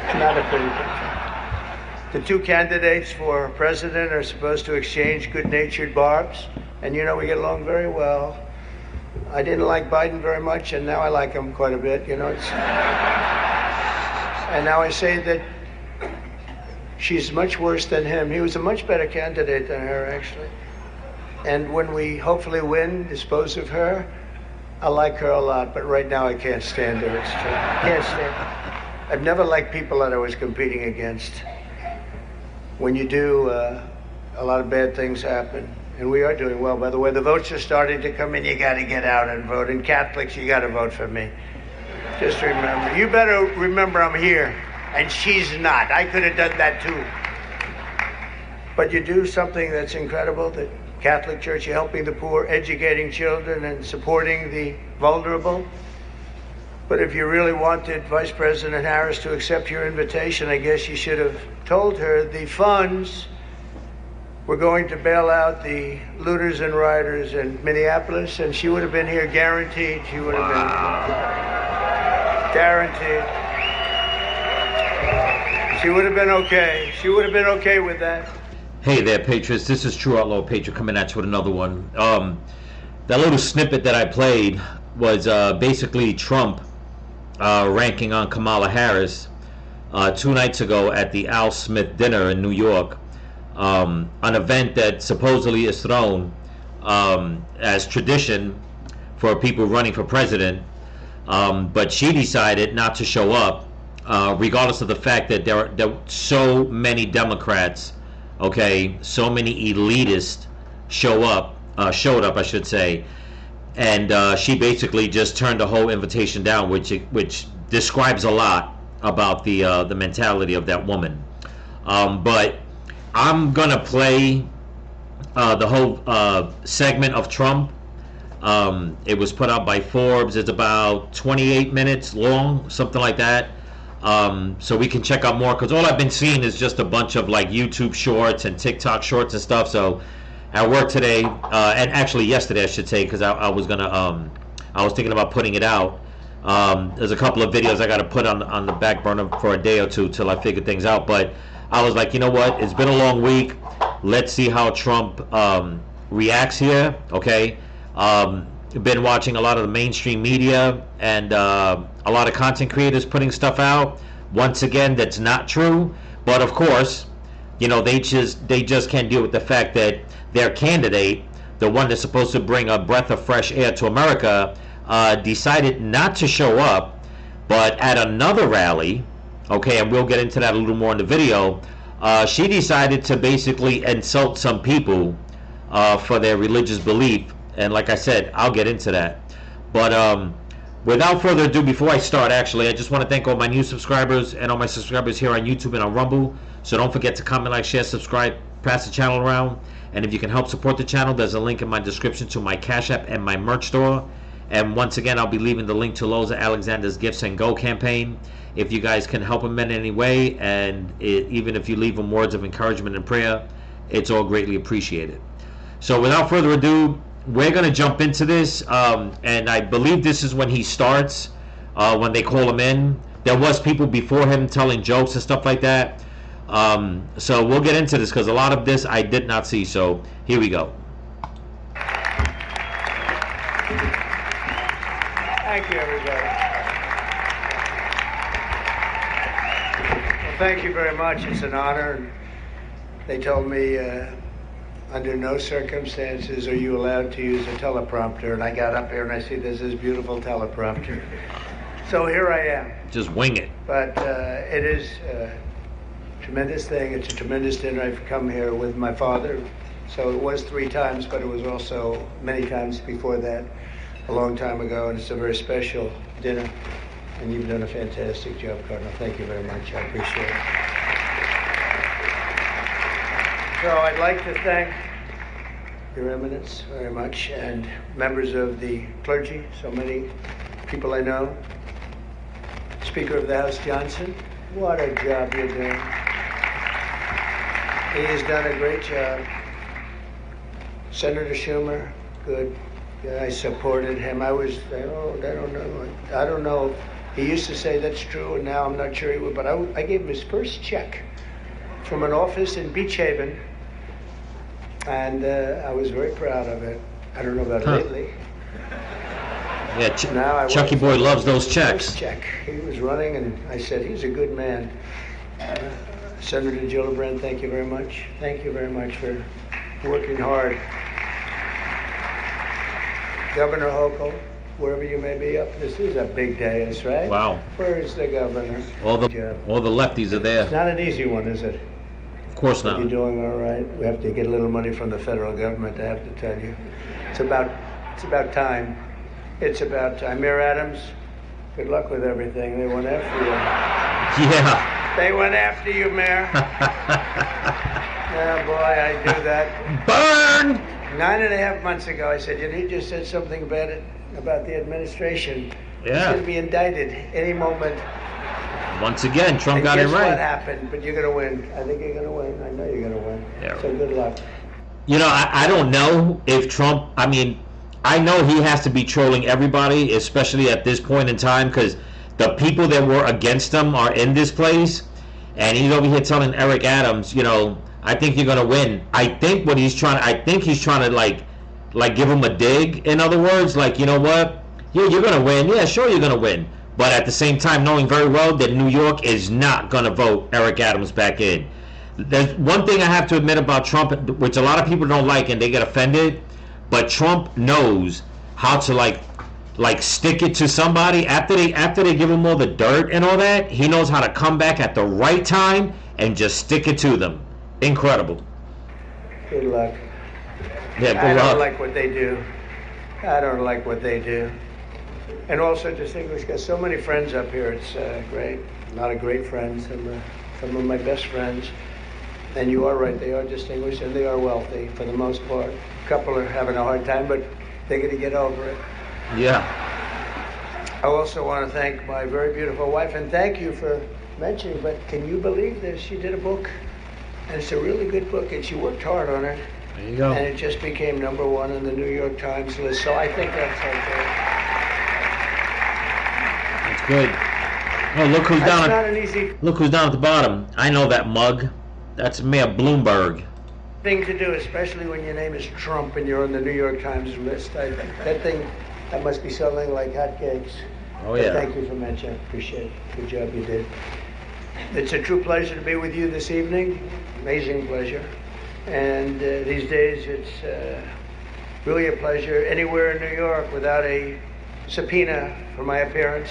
It's not a pretty picture. The two candidates for president are supposed to exchange good-natured barbs, and you know we get along very well. I didn't like Biden very much, and now I like him quite a bit. You know, and now I say that she's much worse than him. He was a much better candidate than her, actually. And when we hopefully win, dispose of her, I like her a lot, but right now I can't stand her. It's true. Can't stand her. I've never liked people that I was competing against. When you do, a lot of bad things happen. And we are doing well, by the way. The votes are starting to come in. You got to get out and vote. And Catholics, you got to vote for me. Just remember. You better remember I'm here, and she's not. I could have done that too. But you do something that's incredible. The Catholic Church, you're helping the poor, educating children, and supporting the vulnerable. But if you really wanted Vice President Harris to accept your invitation, I guess you should have told her the funds were going to bail out the looters and rioters in Minneapolis, and she would have been here guaranteed. She would have been guaranteed. She would have been okay. She would have been okay with that. Hey there, Patriots. This is True Outlaw Patriot coming at you with another one. That little snippet that I played was basically Trump ranking on Kamala Harris 2 nights ago at the Al Smith dinner in New York, an event that supposedly is thrown as tradition for people running for president, but she decided not to show up, regardless of the fact that there are so many Democrats, okay, so many elitists showed up, I should say, and she basically just turned the whole invitation down, which describes a lot about the mentality of that woman. But I'm gonna play the whole segment of Trump. It was put out by Forbes. It's about 28 minutes long, something like that. So we can check out more, because all I've been seeing is just a bunch of like YouTube shorts and TikTok shorts and stuff. So at work today, and actually yesterday I should say, because I was thinking about putting it out. There's a couple of videos I got to put on the back burner for a day or two till I figure things out. But I was like, you know what? It's been a long week. Let's see how Trump reacts here. Okay. Been watching a lot of the mainstream media and a lot of content creators putting stuff out. Once again, that's not true. But of course, you know, they just can't deal with the fact that their candidate, the one that's supposed to bring a breath of fresh air to America, decided not to show up. But at another rally, okay, and we'll get into that a little more in the video, she decided to basically insult some people for their religious belief. And like I said, I'll get into that. But without further ado, before I start, actually, I just want to thank all my new subscribers and all my subscribers here on YouTube and on Rumble. So don't forget to comment, like, share, subscribe, pass the channel around. And if you can help support the channel, there's a link in my description to my Cash App and my merch store. And once again, I'll be leaving the link to Loza Alexander's Gifts and Go campaign. If you guys can help him in any way, and even if you leave him words of encouragement and prayer, it's all greatly appreciated. So without further ado, we're going to jump into this. And I believe this is when he starts, when they call him in. There was people before him telling jokes and stuff like that. So we'll get into this, because a lot of this I did not see. So here we go. Thank you, everybody. Well, thank you very much. It's an honor. They told me under no circumstances are you allowed to use a teleprompter. And I got up here and I see there's this beautiful teleprompter. So here I am. Just wing it. But it is a tremendous thing. It's a tremendous dinner. I've come here with my father. So it was 3 times, but it was also many times before that, a long time ago. And it's a very special dinner. And you've done a fantastic job, Cardinal. Thank you very much. I appreciate it. So I'd like to thank Your Eminence very much, and members of the clergy, so many people I know. Speaker of the House Johnson, what a job you're doing. He has done a great job. Senator Schumer, good. Yeah, I supported him. I don't know. He used to say that's true, and now I'm not sure he would, but I gave him his first check from an office in Beach Haven, and I was very proud of it. I don't know about lately. Yeah, Chucky Boy loves those checks. Check. He was running, and I said, he's a good man. Senator Gillibrand, thank you very much. Thank you very much for working hard. Governor Hochul, wherever you may be up, this is a big day, that's right. Wow. Where's the governor? All the lefties are there. It's not an easy one, is it? Of course not. You're doing all right. We have to get a little money from the federal government, I have to tell you. It's about time. It's about time. Mayor Adams, good luck with everything. They went after you. Yeah. They went after you, Mayor. Yeah, boy, I do that. Burn! 9.5 months ago, I said, he just said something about the administration. Yeah. He's going to be indicted any moment. Once again, Trump And got it guess right. what happened? But you're going to win. I think you're going to win. I know you're going to win. Yeah. So good luck. You know, I don't know if Trump, I mean, I know he has to be trolling everybody, especially at this point in time, because the people that were against him are in this place, and he's over here telling Eric Adams, you know, I think you're gonna win. I think he's trying to like give him a dig. In other words, like, you know what? Yeah, you're gonna win. Yeah, sure, you're gonna win. But at the same time, knowing very well that New York is not gonna vote Eric Adams back in. There's one thing I have to admit about Trump, which a lot of people don't like and they get offended, but Trump knows how to like stick it to somebody after they give him all the dirt and all that. He knows how to come back at the right time and just stick it to them. Incredible. Good luck. Yeah, good I luck. don't like what they do. I don't like what they do. And also distinguished, got so many friends up here. It's great. A lot of great friends. Some of my best friends. And you are right, they are distinguished and they are wealthy for the most part. A couple are having a hard time, but they're going to get over it. Yeah. I also want to thank my very beautiful wife, and thank you for mentioning, but can you believe this? She did a book, and it's a really good book, and she worked hard on it. There you go. And it just became #1 on the New York Times list, so I think that's okay. That's good. Oh, look who's That's down. not an easy Look who's down at the bottom. I know that mug. That's Mayor Bloomberg. thing to do, especially when your name is Trump and you're on the New York Times list. That must be selling like hotcakes. Oh, But yeah. thank you for mentioning. Appreciate it. Good job you did. It's a true pleasure to be with you this evening. Amazing pleasure. And these days, it's really a pleasure anywhere in New York without a subpoena for my appearance.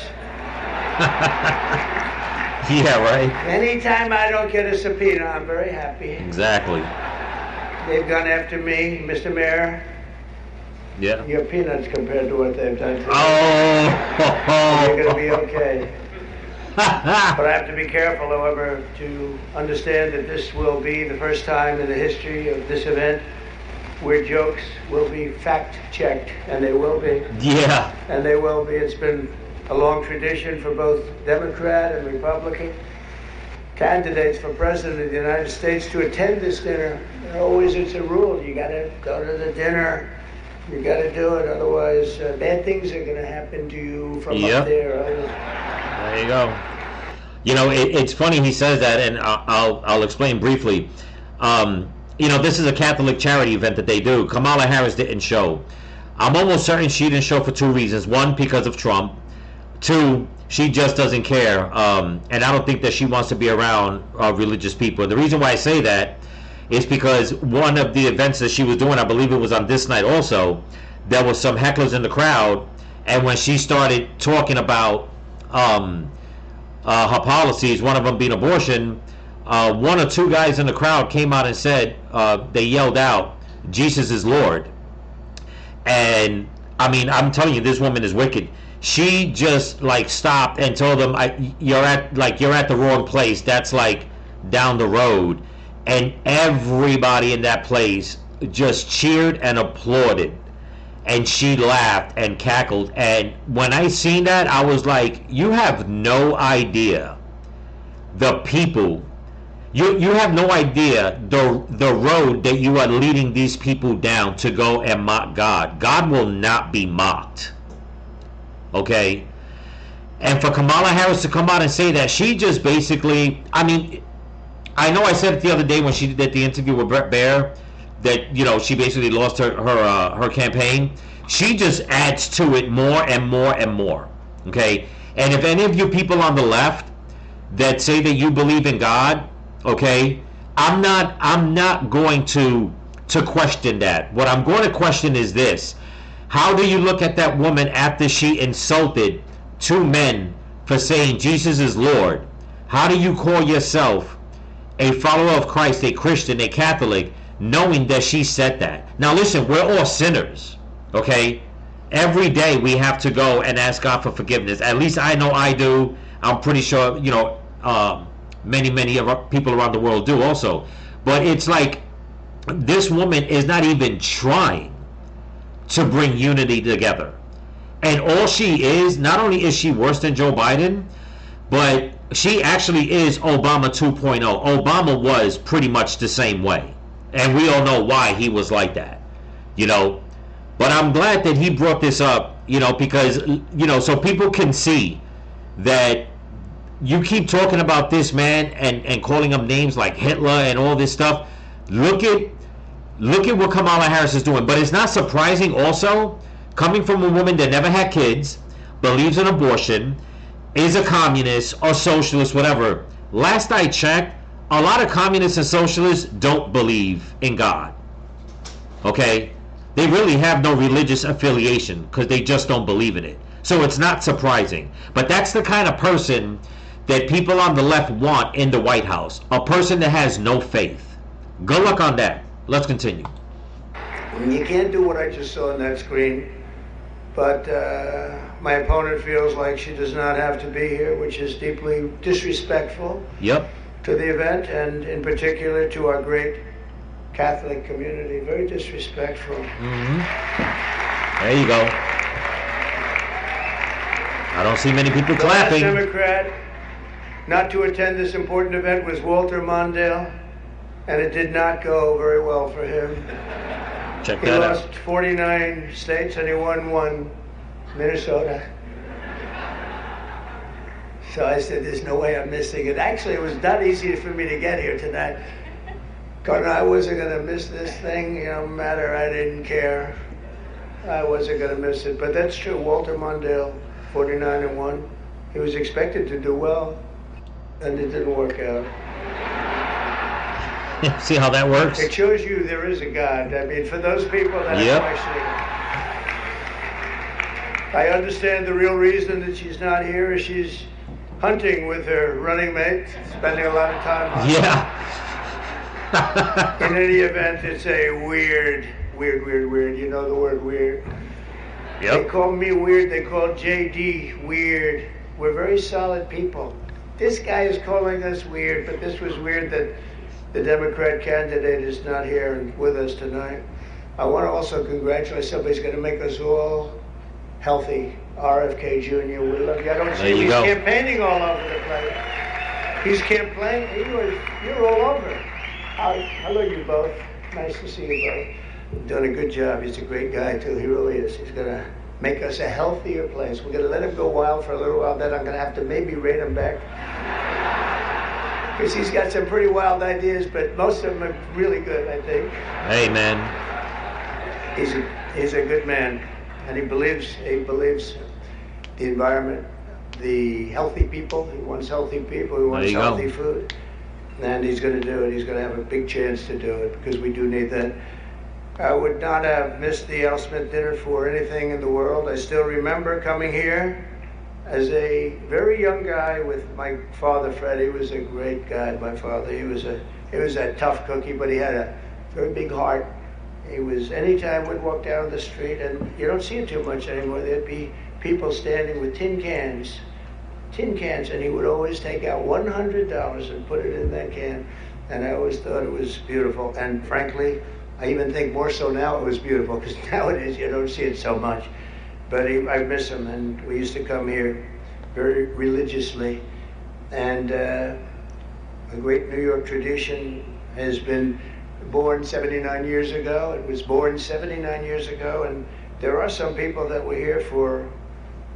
Yeah, right. Anytime I don't get a subpoena, I'm very happy. Exactly. They've gone after me, Mr. Mayor. Yeah. You're peanuts compared to what they've done to me. Oh. You're going to be okay. But I have to be careful, however, to understand that this will be the first time in the history of this event where jokes will be fact-checked, and they will be. Yeah. And they will be. It's been a long tradition for both Democrat and Republican candidates for President of the United States to attend this dinner. Always it's a rule. You got to go to the dinner. You got to do it, otherwise bad things are going to happen to you from Yep. up there. There you go. You know, it's funny he says that, and I'll explain briefly. You know, this is a Catholic charity event that they do. Kamala Harris didn't show. I'm almost certain she didn't show for two reasons. One, because of Trump. Two, she just doesn't care. And I don't think that she wants to be around religious people. The reason why I say that is because one of the events that she was doing, I believe it was on this night also, there was some hecklers in the crowd, and when she started talking about her policies, one of them being abortion, one or two guys in the crowd came out and said, they yelled out, "Jesus is Lord." And I mean, I'm telling you, this woman is wicked. She just like stopped and told them, you're at the wrong place. That's like down the road. And everybody in that place just cheered and applauded. And she laughed and cackled. And when I seen that, I was like, you have no idea the people, you have no idea the road that you are leading these people down to go and mock God. God will not be mocked. Okay? And for Kamala Harris to come out and say that, she just basically, I mean, I know I said it the other day when she did the interview with Brett Baer that, you know, she basically lost her campaign. She just adds to it more and more and more. Okay? And if any of you people on the left that say that you believe in God, okay, I'm not going to question that. What I'm going to question is this: how do you look at that woman after she insulted two men for saying Jesus is Lord? How do you call yourself a follower of Christ, a Christian, a Catholic, knowing that she said that? Now listen, we're all sinners, okay? Every day we have to go and ask God for forgiveness. At least I know I do. I'm pretty sure, you know, many people around the world do also. But it's like this woman is not even trying to bring unity together. And all she is, not only is she worse than Joe Biden, but she actually is Obama 2.0. Obama was pretty much the same way. And we all know why he was like that, you know. But I'm glad that he brought this up, you know, because, you know, so people can see that you keep talking about this man and calling him names like Hitler and all this stuff. Look at what Kamala Harris is doing. But it's not surprising also, coming from a woman that never had kids, believes in abortion, is a communist or socialist, whatever. Last I checked, a lot of communists and socialists don't believe in God. Okay? They really have no religious affiliation because they just don't believe in it. So it's not surprising. But that's the kind of person that people on the left want in the White House. A person that has no faith. Good luck on that. Let's continue. You can't do what I just saw on that screen, but my opponent feels like she does not have to be here, which is deeply disrespectful to the event, and in particular to our great Catholic community. Very disrespectful. There you go. I don't see many people clapping. The last Democrat not to attend this important event was Walter Mondale, and it did not go very well for him. Check He that out. lost 49 states and he won one, Minnesota. So I said, there's no way I'm missing it. Actually, it was not easy for me to get here tonight. God, I wasn't going to miss this thing, no matter, I didn't care. I wasn't going to miss it. But that's true, Walter Mondale, 49-1. He was expected to do well, and it didn't work out. See how that works? It shows you there is a God. I mean, for those people that are questioning. I understand the real reason that she's not here is she's hunting with her running mate, spending a lot of time on In any event, it's a weird. You know the word weird. They call me weird. They call JD weird. We're very solid people. This guy is calling us weird, but this was weird that the Democrat candidate is not here and with us tonight. I want to also congratulate somebody's going to make us all healthy. RFK Jr., we love you. I don't see him. He's campaigning all over the place. He's campaigning. You're all over. Hello, you both. Nice to see you both. You've done a good job. He's a great guy, too. He really is. He's going to make us a healthier place. We're going to let him go wild for a little while, then I'm going to have to maybe rein him back. Because he's got some pretty wild ideas, but most of them are really good, I think. Amen. He's a good man, and he believes the environment, the healthy people. He wants healthy people. He wants healthy food, and he's going to do it. He's going to have a big chance to do it because we do need that. I would not have missed the Al Smith dinner for anything in the world. I still remember coming here as a very young guy with my father, Fred. He was a great guy, my father. He was a tough cookie, but he had a very big heart. He was, anytime we'd walk down the street, and you don't see it too much anymore, there'd be people standing with tin cans, and he would always take out $100 and put it in that can. And I always thought it was beautiful. And frankly, I even think more so now it was beautiful, because nowadays you don't see it so much. But I miss him, and we used to come here very religiously. And a great New York tradition has been born 79 years ago. It was born 79 years ago, and there are some people that were here for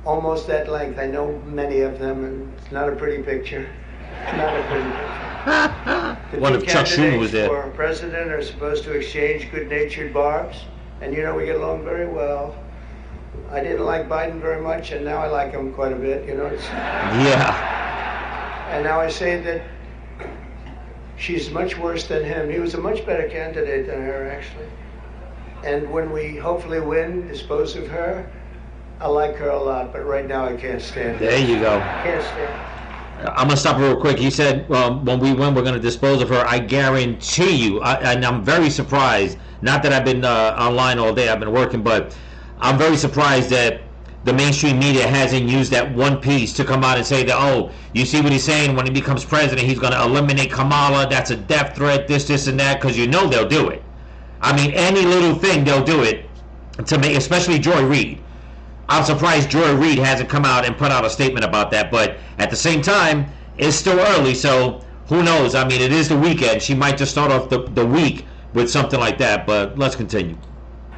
almost that length. I know many of them, and it's not a pretty picture. It's not a pretty picture. What if Chuck Schumer was there? For president are supposed to exchange good-natured barbs, and you know we get along very well. I didn't like Biden very much, and now I like him quite a bit. You know. Yeah. And now I say that she's much worse than him. He was a much better candidate than her, actually. And when we hopefully win, dispose of her, I like her a lot, but right now I can't stand her. There you go. Can't stand her. I'm gonna stop real quick. He said when we win, we're gonna dispose of her. I guarantee you, and I'm very surprised. Not that I've been online all day. I've been working, but I'm very surprised that the mainstream media hasn't used that one piece to come out and say that, oh, you see what he's saying, when he becomes president, he's going to eliminate Kamala, that's a death threat, this, and that, because you know they'll do it. I mean, any little thing, they'll do it to make, especially Joy Reid. I'm surprised Joy Reid hasn't come out and put out a statement about that, but at the same time, it's still early, so who knows? I mean, it is the weekend. She might just start off the week with something like that, but let's continue.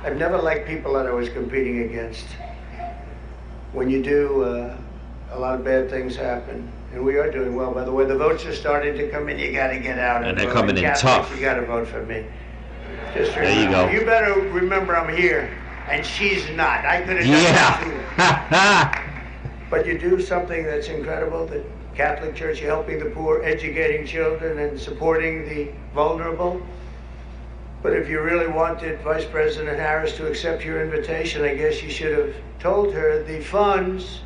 I've never liked people that I was competing against. When you do, a lot of bad things happen. And we are doing well, by the way. The votes are starting to come in. You got to get out. And they're coming in tough. You got to vote for me. Just there you go. You better remember I'm here, and she's not. I could have done that too. But you do something that's incredible. The Catholic Church, you're helping the poor, educating children, and supporting the vulnerable. But if you really wanted Vice President Harris to accept your invitation, I guess you should have told her the funds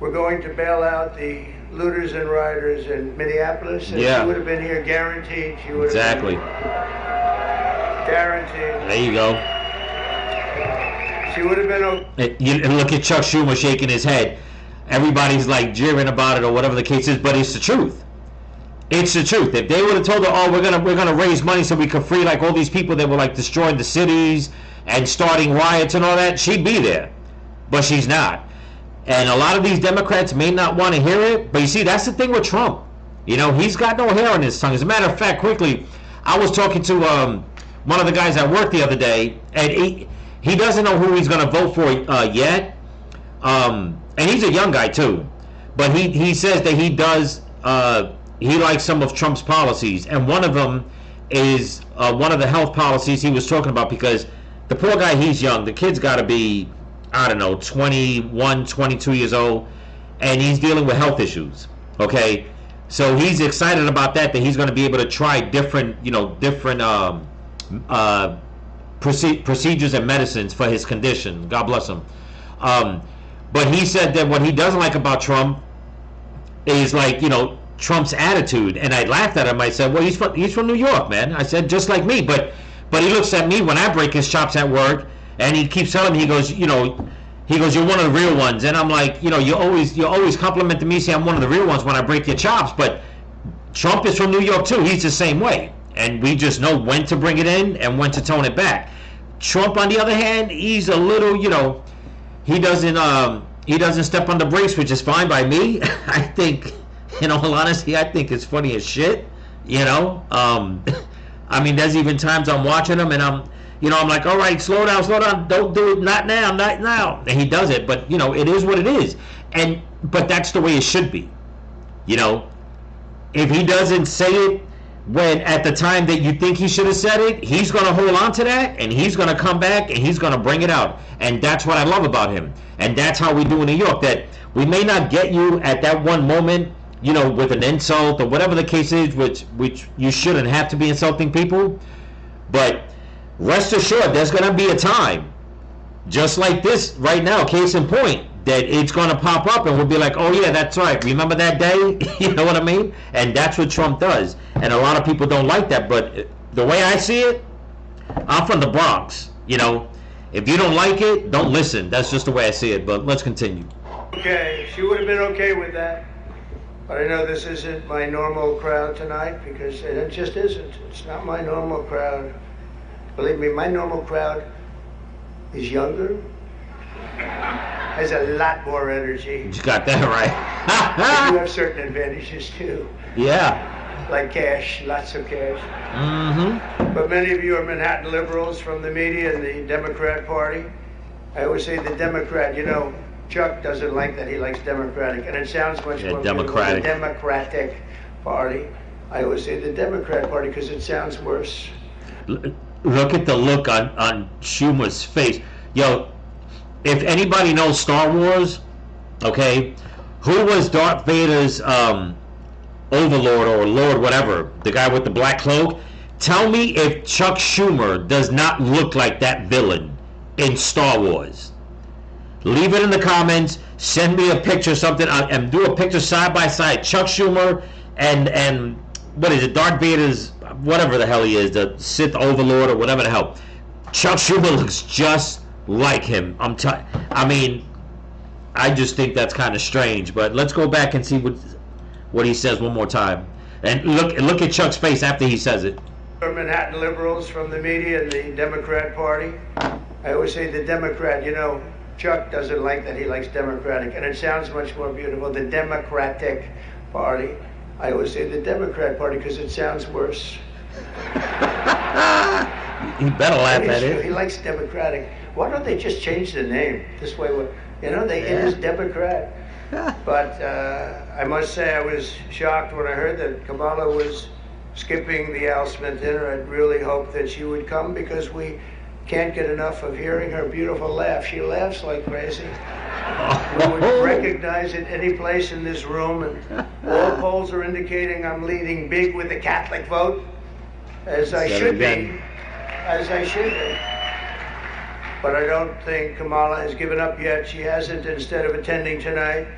were going to bail out the looters and rioters in Minneapolis. And yeah. She would have been here guaranteed. She would exactly. Have been guaranteed. There you go. She would have been okay. You look at Chuck Schumer shaking his head. Everybody's like jeering about it or whatever the case is, but it's the truth. It's the truth. If they would have told her, oh, we're gonna raise money so we could free like all these people that were like destroying the cities and starting riots and all that, she'd be there. But she's not. And a lot of these Democrats may not want to hear it, but you see, that's the thing with Trump. You know, he's got no hair on his tongue. As a matter of fact, quickly, I was talking to one of the guys at work the other day, and he doesn't know who he's going to vote for yet. And he's a young guy too, but he says that he does. He likes some of Trump's policies, and one of them is one of the health policies he was talking about, because the poor guy, he's young. The kid's got to be, I don't know, 21, 22 years old, and he's dealing with health issues, okay? So he's excited about that he's going to be able to try different procedures and medicines for his condition. God bless him. But he said that what he doesn't like about Trump is, like, Trump's attitude. And I laughed at him. I said, well, he's from New York, man. I said, just like me. But he looks at me when I break his chops at work, and he keeps telling me, he goes, you're one of the real ones. And I'm like, you always complimenting me, say I'm one of the real ones when I break your chops. But Trump is from New York too. He's the same way. And we just know when to bring it in and when to tone it back. Trump, on the other hand, he's a little, he doesn't step on the brakes, which is fine by me. I think, in all honesty, I think it's funny as shit. I mean, there's even times I'm watching him and I'm like, all right, slow down, don't do it, not now. And he does it, but it is what it is. But that's the way it should be. If he doesn't say it when at the time that you think he should have said it, he's going to hold on to that, and he's going to come back and he's going to bring it out. And that's what I love about him. And that's how we do in New York, that we may not get you at that one moment, with an insult or whatever the case is, which you shouldn't have to be insulting people. But rest assured, there's going to be a time, just like this right now, case in point, that it's going to pop up and we'll be like, oh yeah, that's right, remember that day? You know what I mean? And that's what Trump does. And a lot of people don't like that, but the way I see it, I'm from the Bronx. If you don't like it, don't listen. That's just the way I see it. But let's continue. Okay, she would have been okay with that. But I know this isn't my normal crowd tonight, because it just isn't. It's not my normal crowd. Believe me, my normal crowd is younger, has a lot more energy. You got that right. You have certain advantages too. Yeah. Like cash, lots of cash. Mm-hmm. But many of you are Manhattan liberals from the media and the Democrat Party. I always say the Democrat, Chuck doesn't like that. He likes Democratic, and it sounds much more Democratic. beautiful. The Democratic Party. I always say the Democrat Party because it sounds worse. Look at the look on Schumer's face. Yo, if anybody knows Star Wars, okay, who was Darth Vader's overlord or lord, whatever, the guy with the black cloak? Tell me if Chuck Schumer does not look like that villain in Star Wars. Leave it in the comments. Send me a picture, something, and do a picture side by side. Chuck Schumer and what is it? Darth Vader's, whatever the hell he is, the Sith overlord or whatever the hell. Chuck Schumer looks just like him. I mean, I just think that's kind of strange. But let's go back and see what he says one more time. And look at Chuck's face after he says it. Manhattan liberals from the media and the Democrat Party. I always say the Democrat, you know, Chuck doesn't like that. He likes Democratic, and it sounds much more beautiful. The Democratic Party. I always say the Democrat Party because it sounds worse. He better laugh at it. He likes Democratic. Why don't they just change the name? This way, you know, it is Democrat. But I must say I was shocked when I heard that Kamala was skipping the Al Smith dinner. I'd really hoped that she would come because we can't get enough of hearing her beautiful laugh. She laughs like crazy. We would recognize it any place in this room, and all polls are indicating I'm leading big with the Catholic vote, as I should be. As I should be. But I don't think Kamala has given up yet. She hasn't. Instead of attending tonight,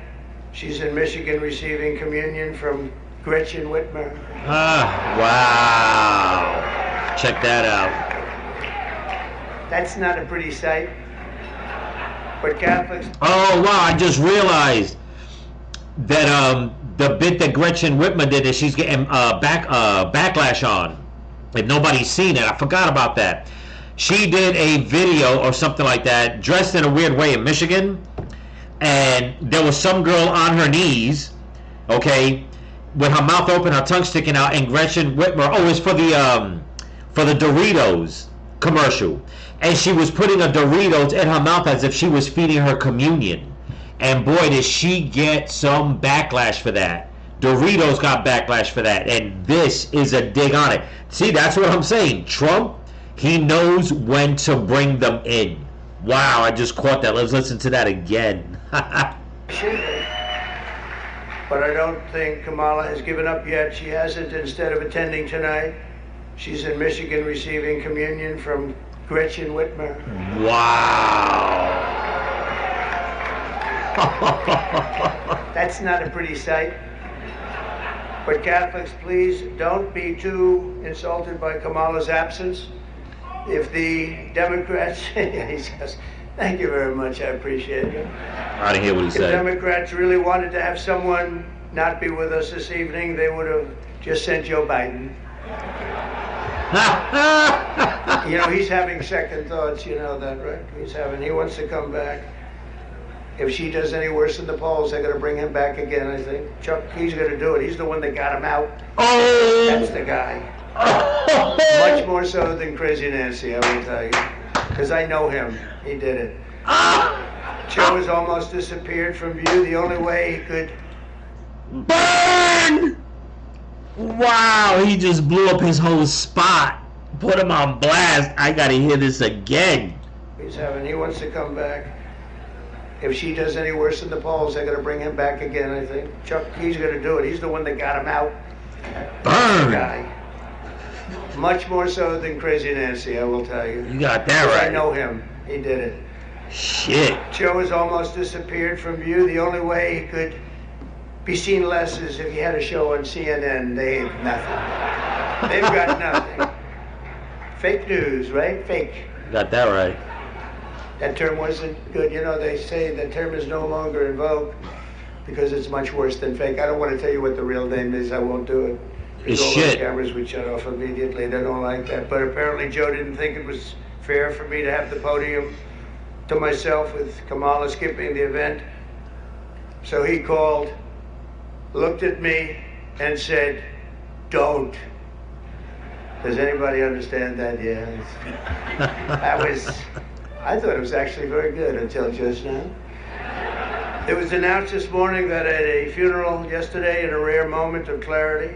she's in Michigan receiving communion from Gretchen Whitmer. Wow. Check that out. That's not a pretty sight. But Catholics... Oh, wow, I just realized that the bit that Gretchen Whitmer did that she's getting backlash on. If nobody's seen it, I forgot about that. She did a video or something like that, dressed in a weird way in Michigan, and there was some girl on her knees, okay, with her mouth open, her tongue sticking out, and Gretchen Whitmer, it's for the Doritos commercial, and she was putting a Doritos in her mouth as if she was feeding her communion, and boy, did she get some backlash for that. Doritos got backlash for that, and this is a dig on it. See, that's what I'm saying. Trump, he knows when to bring them in. Wow, I just caught that. Let's listen to that again. But I don't think Kamala has given up yet. She hasn't. Instead of attending tonight, she's in Michigan receiving communion from Gretchen Whitmer. Wow. That's not a pretty sight. But Catholics, please don't be too insulted by Kamala's absence. If the Democrats, he says, thank you very much, I appreciate it. I didn't hear what he said. If Democrats really wanted to have someone not be with us this evening, they would have just sent Joe Biden. You know, he's having second thoughts, you know that, right? He wants to come back. If she does any worse in the polls, they're going to bring him back again, I think. Chuck, he's going to do it. He's the one that got him out. Oh! That's the guy. Much more so than Crazy Nancy, I will tell you. Because I know him. He did it. Joe has almost disappeared from view. The only way he could... Burn! Wow, he just blew up his whole spot. Put him on blast. I got to hear this again. He wants to come back. If she does any worse in the polls, they're going to bring him back again, I think. Chuck, he's going to do it. He's the one that got him out. Burn! Guy. Much more so than Crazy Nancy, I will tell you. You got that right. I know him. He did it. Shit. Joe has almost disappeared from view. The only way he could be seen less is if he had a show on CNN. They have nothing. They've got nothing. Fake news, right? Fake. You got that right. That term wasn't good. You know, they say the term is no longer in vogue because it's much worse than fake. I don't want to tell you what the real name is. I won't do it. It's all shit. those cameras would shut off immediately. They don't like that. But apparently Joe didn't think it was fair for me to have the podium to myself with Kamala skipping the event. So he called, looked at me, and said, "Don't." Does anybody understand that? Yeah. I thought it was actually very good until just now. It was announced this morning that at a funeral yesterday, in a rare moment of clarity,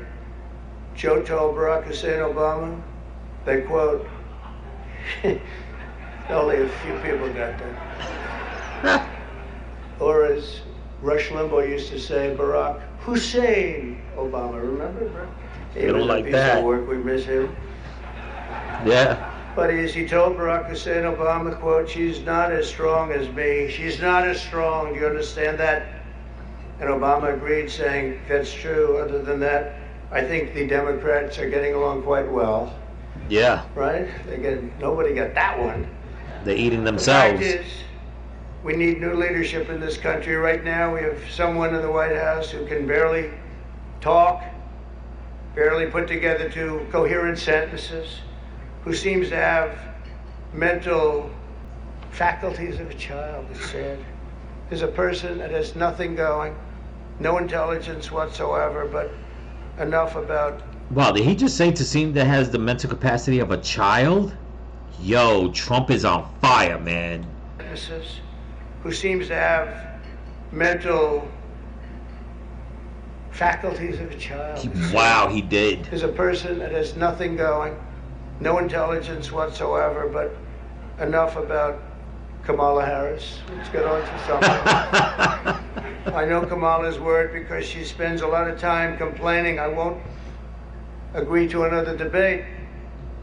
Joe told Barack Hussein Obama, they quote, only a few people got that. Or as Rush Limbaugh used to say, Barack Hussein Obama, remember? He don't was like a piece that. of work, we miss him. Yeah. But as he told Barack Hussein Obama, quote, she's not as strong as me. She's not as strong. Do you understand that? And Obama agreed, saying, that's true. Other than that, I think the Democrats are getting along quite well. Yeah. Right? Nobody got that one. They're eating The themselves. fact is, we need new leadership in this country. Right now, we have someone in the White House who can barely talk, barely put together two coherent sentences, who seems to have mental faculties of a child, it's sad. Is a person that has nothing going, no intelligence whatsoever, but enough about... Wow, did he just say to seem that has the mental capacity of a child? Yo, Trump is on fire, man. Who seems to have mental faculties of a child. Wow, he did. Is a person that has nothing going, no intelligence whatsoever, but enough about Kamala Harris. Let's get on to something. I know Kamala's word because she spends a lot of time complaining. I won't agree to another debate,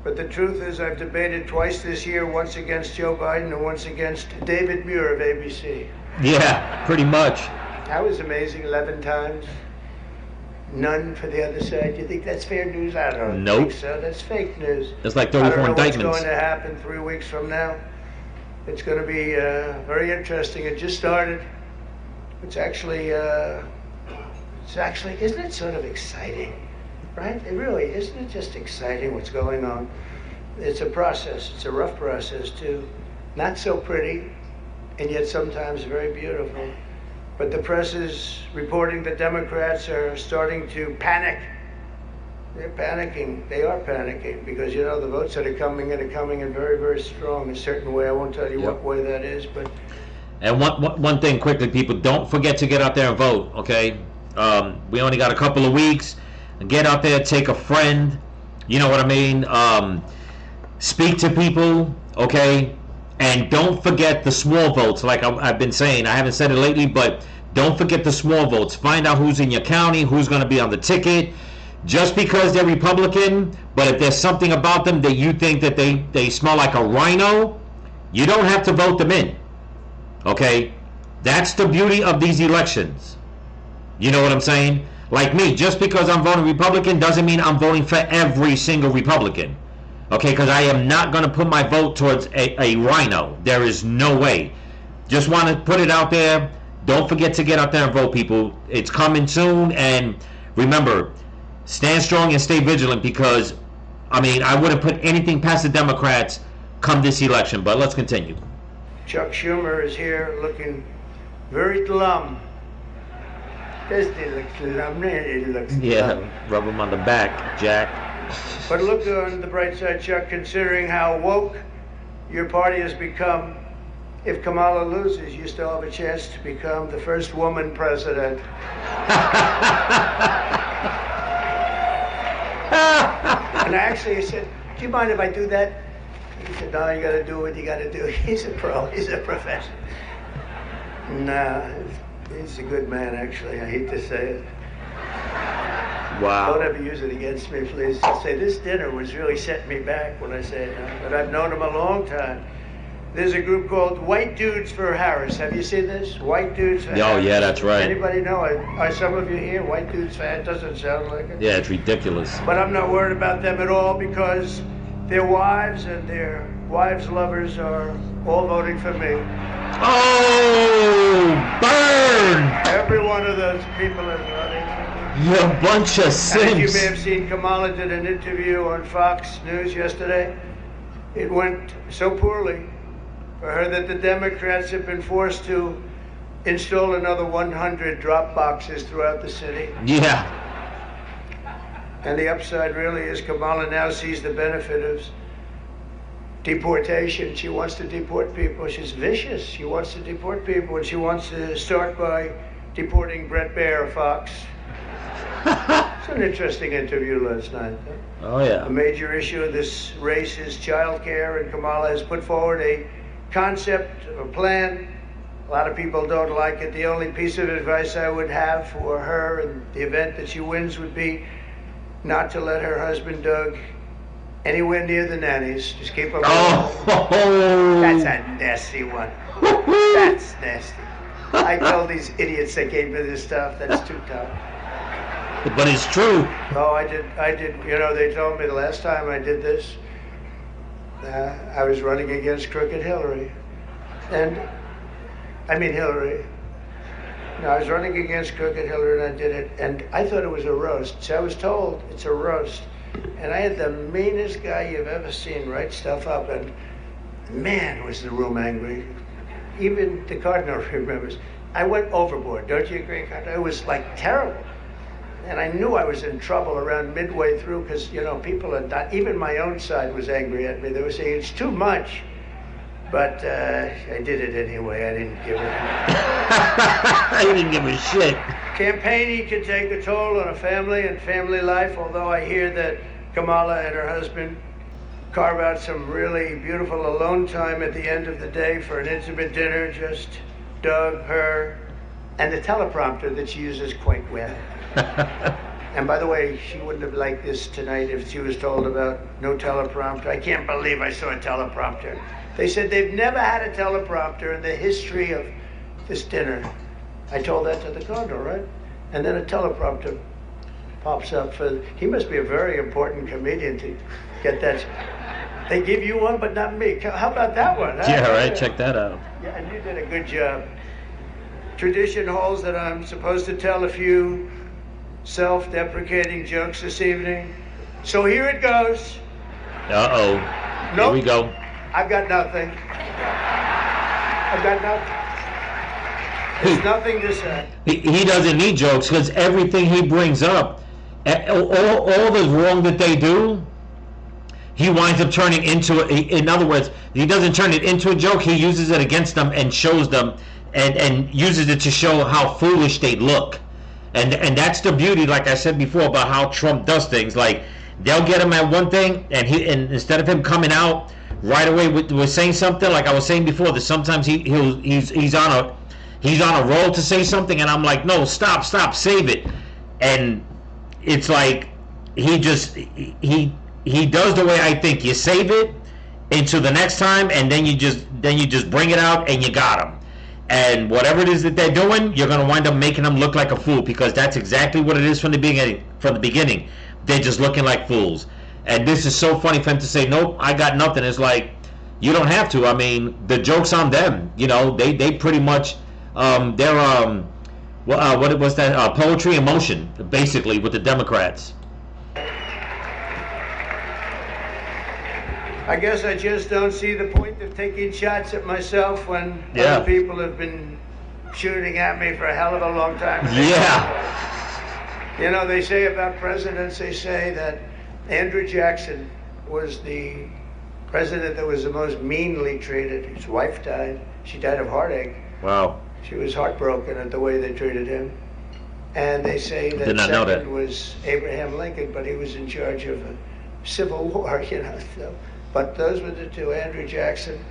but the truth is I've debated twice this year, once against Joe Biden and once against David Muir of ABC. Yeah, pretty much. That was amazing, 11 times. None for the other side. Do you think that's fair news? I don't Nope. think so. That's fake news. That's like I 34 don't know indictments. what's going to happen 3 weeks from now. It's going to be very interesting. It just started. It's actually, isn't it sort of exciting, right? It really, isn't it just exciting what's going on? It's a process. It's a rough process too. Not so pretty, and yet sometimes very beautiful. But the press is reporting that Democrats are starting to panic. They're panicking. They are panicking because, you know, the votes that are coming in very, very strong, a certain way. I won't tell you what way that is, but... And one thing quickly, people, don't forget to get out there and vote, okay? We only got a couple of weeks. Get out there, take a friend, you know what I mean? Speak to people, okay? And don't forget the small votes, like I've been saying. I haven't said it lately, but don't forget the small votes. Find out who's in your county, who's going to be on the ticket. Just because they're Republican, but if there's something about them that you think that they smell like a rhino, you don't have to vote them in. Okay? That's the beauty of these elections. You know what I'm saying? Like me, just because I'm voting Republican doesn't mean I'm voting for every single Republican. Okay, because I am not going to put my vote towards a rhino. There is no way. Just want to put it out there. Don't forget to get out there and vote, people. It's coming soon. And remember, stand strong and stay vigilant because, I mean, I wouldn't put anything past the Democrats come this election. But let's continue. Chuck Schumer is here looking very glum. Doesn't he look glum? He looks glum. Rub him on the back, Jack. But look on the bright side, Chuck, considering how woke your party has become. If Kamala loses, you still have a chance to become the first woman president. And I said, do you mind if I do that? He said, no, you got to do what you got to do. He's a pro. He's a professional. Nah, he's a good man, actually. I hate to say it. Wow. Don't ever use it against me, please. I'll say this dinner was really setting me back when I say it now, but I've known him a long time. There's a group called White Dudes for Harris. Have you seen this? White Dudes for Harris. Oh, yeah, that's right. Anybody know? Are some of you here? White Dudes for Harris? Doesn't sound like it. Yeah, it's ridiculous. But I'm not worried about them at all because their wives and their wives' lovers are all voting for me. Oh, burn! Every one of those people is voting for me. You bunch of As you simps. may have seen, Kamala did an interview on Fox News yesterday. It went so poorly for her that the Democrats have been forced to install another 100 drop boxes throughout the city. Yeah. And the upside really is Kamala now sees the benefit of deportation. She wants to deport people. She's vicious. She wants to deport people, and she wants to start by deporting Brett Baer Fox. It's an interesting interview last night. Huh? Oh yeah. A major issue of this race is child care, and Kamala has put forward a concept, a plan. A lot of people don't like it. The only piece of advice I would have for her in the event that she wins would be not to let her husband, Doug, anywhere near the nannies. Just keep them. Oh. That's a nasty one. That's nasty. I told these idiots that gave me this stuff, that's too tough. But it's true. Oh, I did. You know, they told me the last time I did this, I was running against Crooked Hillary. And, I mean Hillary. No, I was running against Crooked Hillary and I did it. And I thought it was a roast. So I was told it's a roast. And I had the meanest guy you've ever seen write stuff up. And man, was the room angry. Even the Cardinal remembers. I went overboard. Don't you agree, Cardinal? It was like terrible. And I knew I was in trouble around midway through because, you know, people had not, even my own side was angry at me. They were saying it's too much. But I did it anyway. I didn't give it. You didn't give a shit. Campaigning can take a toll on a family and family life, although I hear that Kamala and her husband carve out some really beautiful alone time at the end of the day for an intimate dinner, just Doug, her, and the teleprompter that she uses quite well. And by the way, she wouldn't have liked this tonight if she was told about no teleprompter. I can't believe I saw a teleprompter. They said they've never had a teleprompter in the history of this dinner. I told that to the condo, right? And then a teleprompter pops up for, he must be a very important comedian to get that. They give you one, but not me. How about that one? Huh? Yeah, right, check that out. Yeah, and you did a good job. Tradition holds that I'm supposed to tell a few self-deprecating jokes this evening. So here it goes. Uh-oh. Nope. Here we go. I've got nothing. I've got nothing. There's nothing to say. He doesn't need jokes because everything he brings up, all the wrong that they do, he winds up turning into, in other words, he doesn't turn it into a joke, he uses it against them and shows them and uses it to show how foolish they look. And that's the beauty, like I said before, about how Trump does things. Like, they'll get him at one thing, and instead of him coming out right away with saying something, like I was saying before, that sometimes he's on a roll to say something, and I'm like, no, stop, save it. And it's like he does the way I think. You save it into the next time, and then you just bring it out, and you got him. And whatever it is that they're doing, you're going to wind up making them look like a fool, because that's exactly what it is from the beginning. They're just looking like fools. And this is so funny for him to say, nope, I got nothing. It's like, you don't have to. I mean, the joke's on them. You know, they pretty much, what was that? Poetry in motion, basically, with the Democrats. I guess I just don't see the point of taking shots at myself when other people have been shooting at me for a hell of a long time. Yeah. You know, they say about presidents, they say that Andrew Jackson was the president that was the most meanly treated. His wife died. She died of heartache. Wow. She was heartbroken at the way they treated him. And they say that Did not know that. second was Abraham Lincoln, but he was in charge of a civil war, you know. So. But those were the two, Andrew Jackson,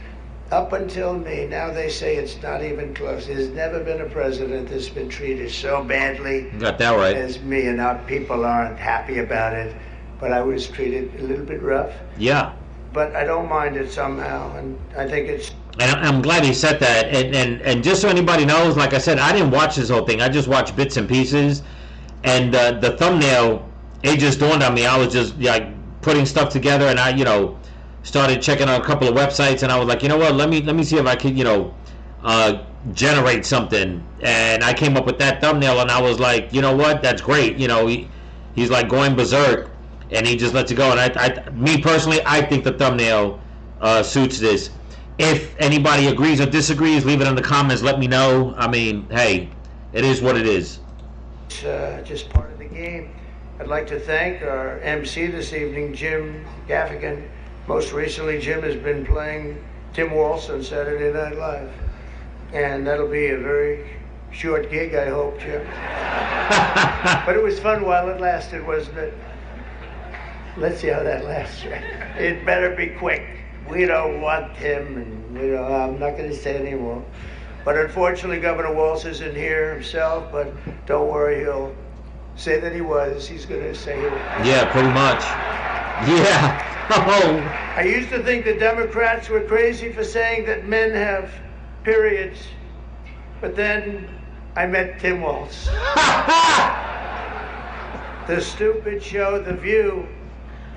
up until me. Now they say it's not even close. There's never been a president that's been treated so badly Got that right. as me, and now people aren't happy about it. But I was treated a little bit rough. Yeah. But I don't mind it somehow, and I think it's... And I'm glad he said that. And just so anybody knows, like I said, I didn't watch this whole thing. I just watched bits and pieces. And the thumbnail, it just dawned on me. I was just like putting stuff together, and I, started checking out a couple of websites, and I was like, you know what, let me see if I could, generate something. And I came up with that thumbnail, and I was like, you know what, that's great. He's like going berserk, and he just lets it go. And me personally, I think the thumbnail suits this. If anybody agrees or disagrees, leave it in the comments. Let me know. I mean, hey, it is what it is. It's just part of the game. I'd like to thank our MC this evening, Jim Gaffigan, Most recently, Jim has been playing Tim Walsh on Saturday Night Live. And that'll be a very short gig, I hope, Jim. But it was fun while it lasted, wasn't it? Let's see how that lasts. It better be quick. We don't want him, and I'm not going to say anymore. But unfortunately, Governor Walsh isn't here himself, but don't worry, he'll say that he was. He's going to say he was. Yeah, pretty much. Yeah. Oh. I used to think the Democrats were crazy for saying that men have periods, but then I met Tim Walsh. The stupid show, The View,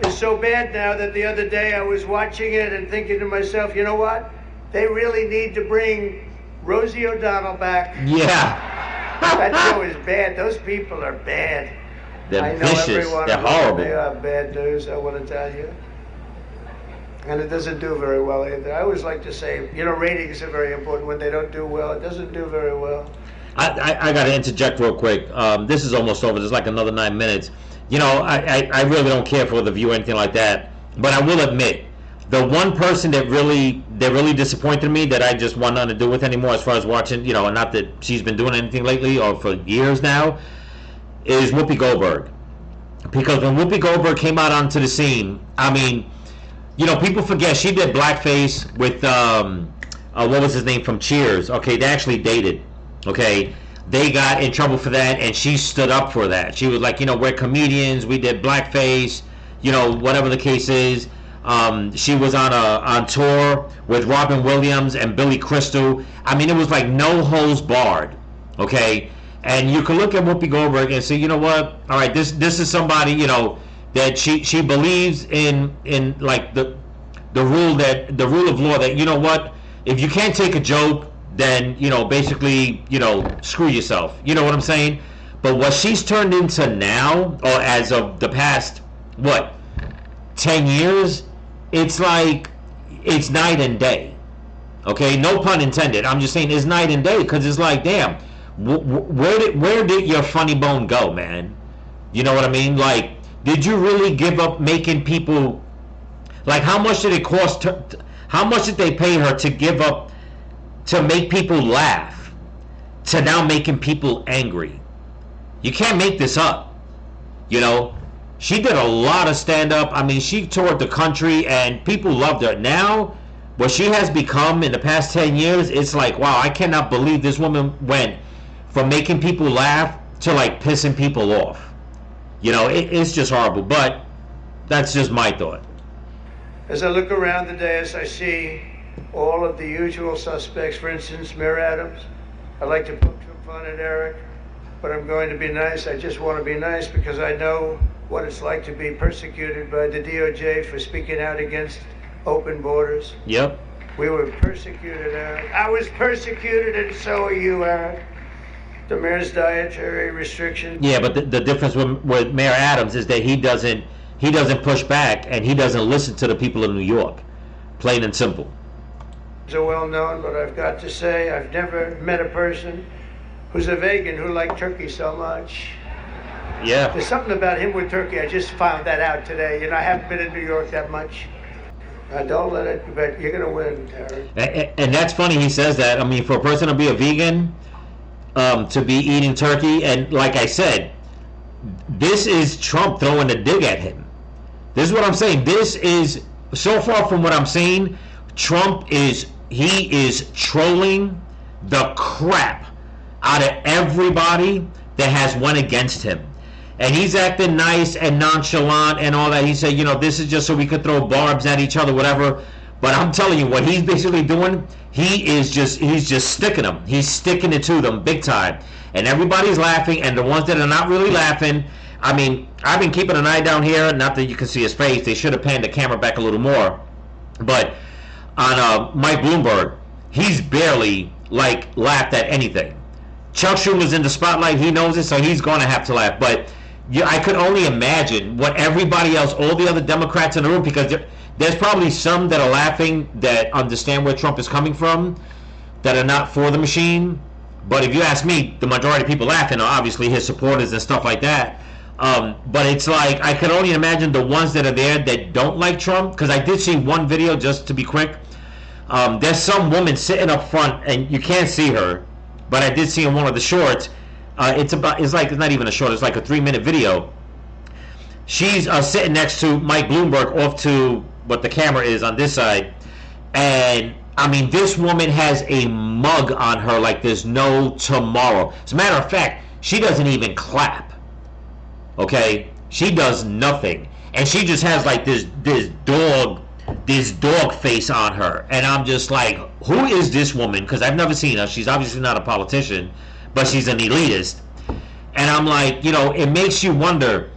is so bad now that the other day I was watching it and thinking to myself, you know what? They really need to bring Rosie O'Donnell back. Yeah. That show is bad. Those people are bad. They're vicious. They're horrible. They are bad news, I want to tell you. And it doesn't do very well either. I always like to say, ratings are very important. When they don't do well, it doesn't do very well. I got to interject real quick. This is almost over. There's like another 9 minutes. I really don't care for The View or anything like that. But I will admit, the one person that really disappointed me, that I just want nothing to do with anymore as far as watching, not that she's been doing anything lately or for years now, is Whoopi Goldberg. Because when Whoopi Goldberg came out onto the scene, I mean, people forget she did blackface with, what was his name from Cheers? Okay, they actually dated. Okay, they got in trouble for that, and she stood up for that. She was like, we're comedians, we did blackface, whatever the case is. She was on tour with Robin Williams and Billy Crystal. I mean, it was like no holds barred. Okay, and you can look at Whoopi Goldberg and say, you know what? All right, this is somebody, that she believes in like the rule of law, that, you know what, if you can't take a joke, then basically screw yourself. You know what I'm saying? But what she's turned into now, or as of the past 10 years, it's like it's night and day. Okay, no pun intended. I'm just saying it's night and day, because it's like, damn, where did your funny bone go, man? You know what I mean? Like, did you really give up making people, like, how much did it cost how much did they pay her to give up to make people laugh, to now making people angry? You can't make this up. She did a lot of stand-up. I mean, she toured the country and people loved her. Now, what she has become in the past 10 years, it's like, wow, I cannot believe this woman went from making people laugh to like pissing people off. It's just horrible, but that's just my thought. As I look around the dais, I see all of the usual suspects. For instance, Mayor Adams. I like to poke some fun at Eric, but I'm going to be nice. I just want to be nice because I know what it's like to be persecuted by the DOJ for speaking out against open borders. Yep. We were persecuted, Eric. I was persecuted, and so are you, Eric. The mayor's dietary restrictions. Yeah, but the difference with Mayor Adams is that he doesn't push back, and he doesn't listen to the people of New York. Plain and simple. Are well known, but I've got to say I've never met a person who's a vegan who liked turkey so much. Yeah. There's something about him with turkey. I just found that out today. I haven't been in New York that much. Don't let it, but you're going to win, Eric. And that's funny he says that. I mean, for a person to be a vegan, to be eating turkey, and like I said, this is Trump throwing a dig at him. This is what I'm saying. This is, so far from what I'm saying, Trump is trolling the crap out of everybody that has went against him. And he's acting nice and nonchalant and all that. He said, this is just so we could throw barbs at each other, whatever. But I'm telling you, what he's basically doing, he's just sticking them. He's sticking it to them big time. And everybody's laughing, and the ones that are not really laughing, I mean, I've been keeping an eye down here. Not that you can see his face. They should have panned the camera back a little more. But on Mike Bloomberg, he's barely, laughed at anything. Chuck Schumer's in the spotlight. He knows it, so he's going to have to laugh. But I could only imagine what everybody else, all the other Democrats in the room, because there's probably some that are laughing that understand where Trump is coming from, that are not for the machine. But if you ask me, the majority of people laughing are obviously his supporters and stuff like that. But it's like, I can only imagine the ones that are there that don't like Trump, because I did see one video, just to be quick. There's some woman sitting up front, and you can't see her, but I did see in one of the shorts. It's not even a short, it's like a 3-minute video. She's sitting next to Mike Bloomberg, off to what the camera is on this side. And I mean, this woman has a mug on her like there's no tomorrow. As a matter of fact, she doesn't even clap. Okay? She does nothing. And she just has like this dog face on her. And I'm just like, who is this woman? Because I've never seen her. She's obviously not a politician, but she's an elitist. And I'm like, it makes you wonder.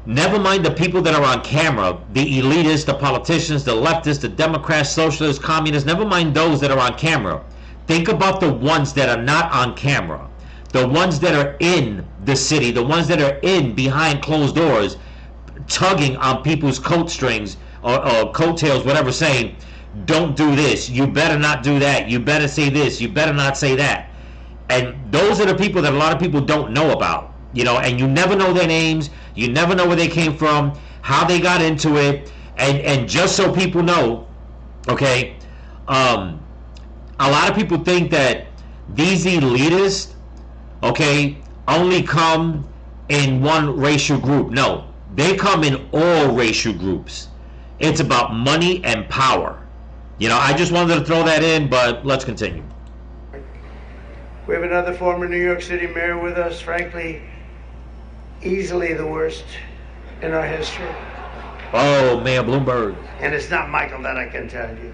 Never mind the people that are on camera, the elitists, the politicians, the leftists, the Democrats, socialists, communists, never mind those that are on camera. Think about the ones that are not on camera. The ones that are in the city, the ones that are in behind closed doors, tugging on people's coat strings or coattails, whatever, saying, don't do this, you better not do that, you better say this, you better not say that. And those are the people that a lot of people don't know about. And you never know their names, you never know where they came from, how they got into it, and just so people know, okay, a lot of people think that these elitists, okay, only come in one racial group. No, they come in all racial groups. It's about money and power. I just wanted to throw that in, but let's continue. We have another former New York City mayor with us, frankly, easily the worst in our history. Oh, Mayor Bloomberg. And it's not Michael, that I can tell you.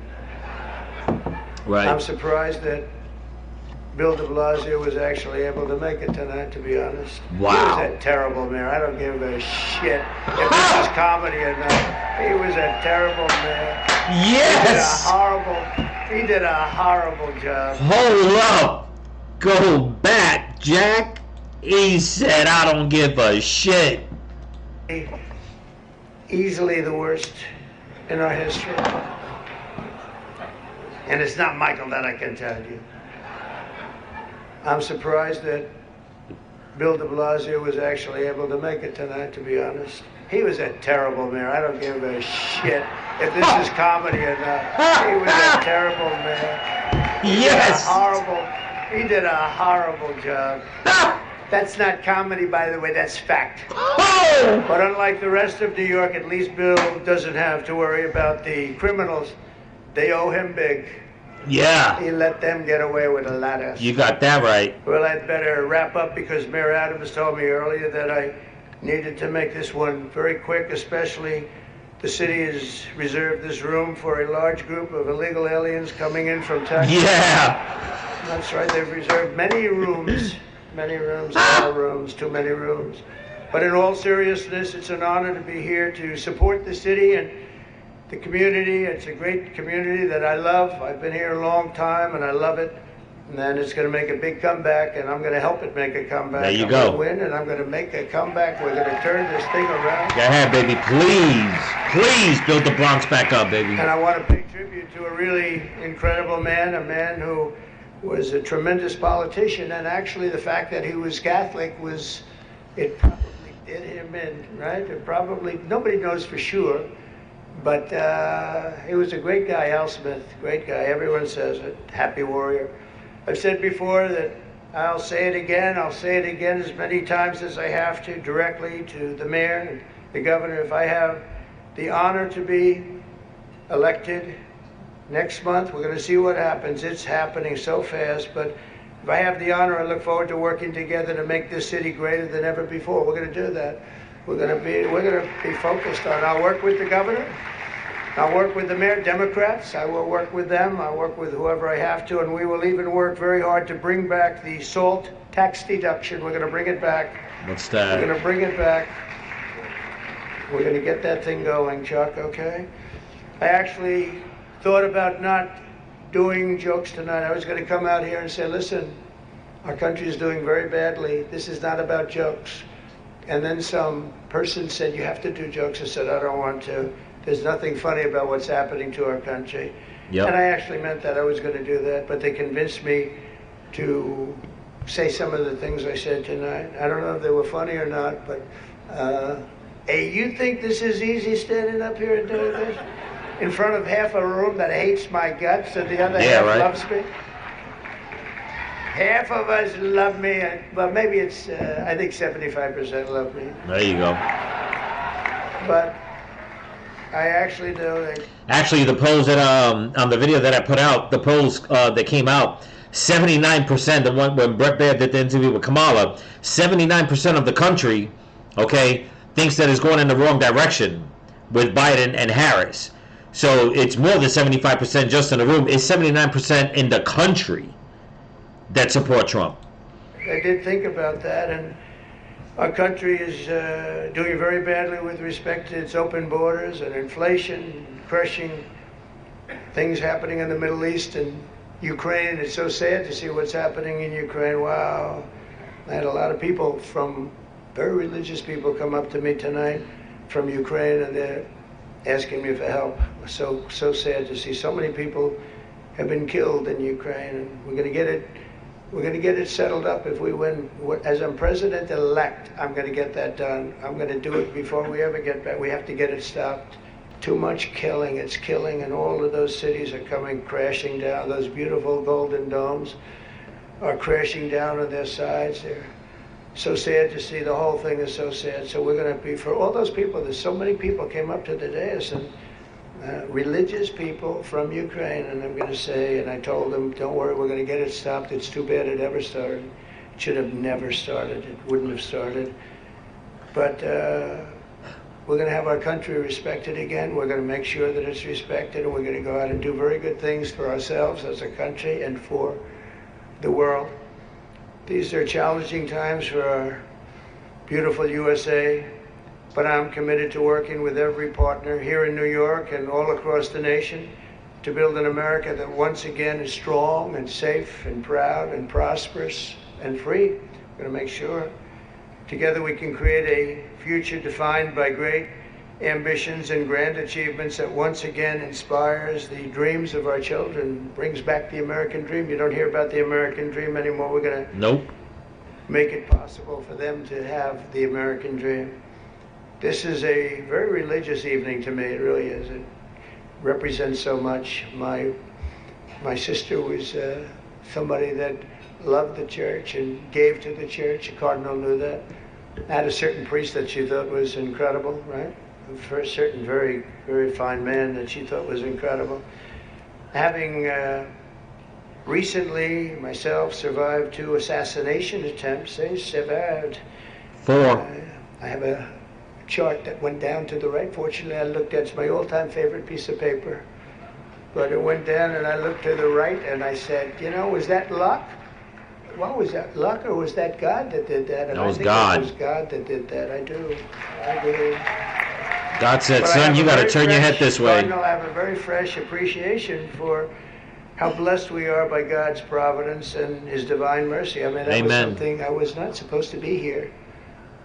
Right. I'm surprised that Bill de Blasio was actually able to make it tonight, to be honest. Wow. He was a terrible mayor. I don't give a shit if this is comedy or not. He was a terrible mayor. Yes! He did a horrible job. Hold up. Go back, Jack. He said, I don't give a shit. Easily the worst in our history. And it's not Michael, that I can tell you. I'm surprised that Bill de Blasio was actually able to make it tonight, to be honest. He was a terrible mayor. I don't give a shit if this is comedy or not. He was a terrible mayor. Yes! He did a horrible job. That's not comedy, by the way, that's fact. Oh! But unlike the rest of New York, at least Bill doesn't have to worry about the criminals. They owe him big. Yeah. He let them get away with a lot of... You got that right. Well, I'd better wrap up because Mayor Adams told me earlier that I needed to make this one very quick, especially the city has reserved this room for a large group of illegal aliens coming in from Texas. Yeah. That's right, they've reserved many rooms, a lot of rooms, too many rooms. But in all seriousness, it's an honor to be here to support the city and the community. It's a great community that I love. I've been here a long time and I love it. And then it's going to make a big comeback, and I'm going to help it make a comeback. There you I'm go. going to win, and I'm going to make a comeback. We're going to turn this thing around. Go ahead, baby. Please build the Bronx back up, baby. And I want to pay tribute to a really incredible man, a man who was a tremendous politician. And actually, the fact that he was Catholic it probably did him in, right? It probably, nobody knows for sure. But he was a great guy, Al Smith, great guy. Everyone says it, happy warrior. I've said before that I'll say it again as many times as I have to, directly to the mayor and the governor. If I have the honor to be elected next month, we're going to see what happens. It's happening so fast, but if I have the honor, I look forward to working together to make this city greater than ever before. We're going to do that. We're going to be focused on. I'll work with the governor. I'll work with the mayor, Democrats. I will work with them. I'll work with whoever I have to, and we will even work very hard to bring back the SALT tax deduction. We're going to bring it back. What's that? We're going to bring it back. We're going to get that thing going, Chuck, okay? I actually thought about not doing jokes tonight. I was going to come out here and say, listen, our country is doing very badly. This is not about jokes. And then some person said, you have to do jokes. I said, I don't want to. There's nothing funny about what's happening to our country. Yep. And I actually meant that. I was going to do that, but they convinced me to say some of the things I said tonight. I don't know if they were funny or not, but Hey, you think this is easy standing up here and doing this? In front of half a room that hates my guts and the other half loves me? Half of us love me, well, maybe it's, I think 75% love me. There you go. But I actually do. Actually, the polls that on the video that I put out, the polls that came out, 79%. The one when Brett Baer did the interview with Kamala, 79% of the country, okay, thinks that it's going in the wrong direction with Biden and Harris. So it's more than 75% just in the room. It's 79% in the country that support Trump. I did think about that, and our country is doing very badly with respect to its open borders and inflation, crushing things happening in the Middle East and Ukraine. It's so sad to see what's happening in Ukraine. Wow. I had a lot of people very religious people come up to me tonight from Ukraine, and they're asking me for help. So sad to see so many people have been killed in Ukraine, and we're going to get it settled up if we win. As I'm president-elect, I'm going to get that done. I'm going to do it before we ever get back. We have to get it stopped. Too much killing. It's killing, and all of those cities are coming crashing down. Those beautiful golden domes are crashing down on their sides. They're so sad to see. The whole thing is so sad. So we're going to be, for all those people, there's so many people came up to the dais, and religious people from Ukraine, and I'm going to say, and I told them, don't worry, we're going to get it stopped. It's too bad it ever started. It should have never started. It wouldn't have started. But we're going to have our country respected again. We're going to make sure that it's respected, and we're going to go out and do very good things for ourselves as a country and for the world. These are challenging times for our beautiful USA, but I'm committed to working with every partner here in New York and all across the nation to build an America that once again is strong and safe and proud and prosperous and free. We're going to make sure together we can create a future defined by great ambitions and grand achievements that once again inspires the dreams of our children, brings back the American dream. You don't hear about the American dream anymore. We're going to make it possible for them to have the American dream. This is a very religious evening to me. It really is. It represents so much. My sister was somebody that loved the church and gave to the church. The cardinal knew that. Had a certain priest that she thought was incredible, right? For a certain very, very fine man that she thought was incredible. Having recently myself survived 2 assassination attempts, survived. 4. I have a chart that went down to the right. Fortunately, I looked at it's my all-time favorite piece of paper. But it went down, and I looked to the right, and I said, you know, was that luck? What was that, luck, or was that God that did that? And that was I think God. It was God that did that. I do. God said, son, you got to turn your head this way. I have a very fresh appreciation for how blessed we are by God's providence and His divine mercy. I mean, that was something. I was not supposed to be here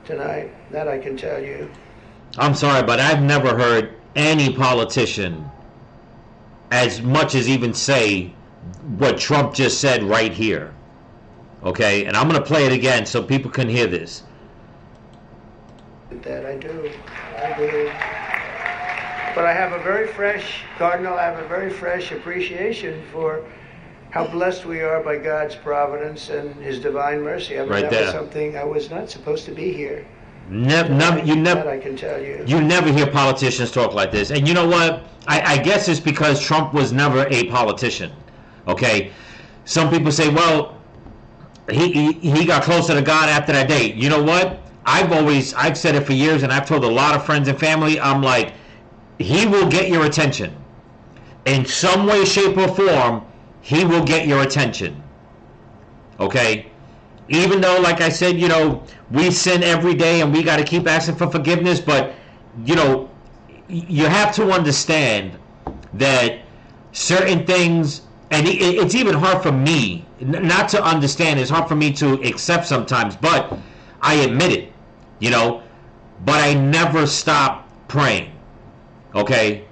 tonight. That I can tell you. I'm sorry, but I've never heard any politician as much as even say what Trump just said right here. Okay, and I'm going to play it again so people can hear this. That I do. But I have a very fresh, Cardinal, I have a very fresh appreciation for how blessed we are by God's providence and His divine mercy. I mean, that was something. I was not supposed to be here. That I can tell you. You never hear politicians talk like this. And you know what? I guess it's because Trump was never a politician. Okay? Some people say, well, he got closer to God after that day. You know what? I've said it for years, and I've told a lot of friends and family, I'm like, he will get your attention. In some way, shape, or form, he will get your attention. Okay? Even though, like I said, you know, we sin every day and we got to keep asking for forgiveness, but, you know, you have to understand that certain things, and it's even hard for me not to understand, it's hard for me to accept sometimes, but I admit it, you know, but I never stop praying, okay?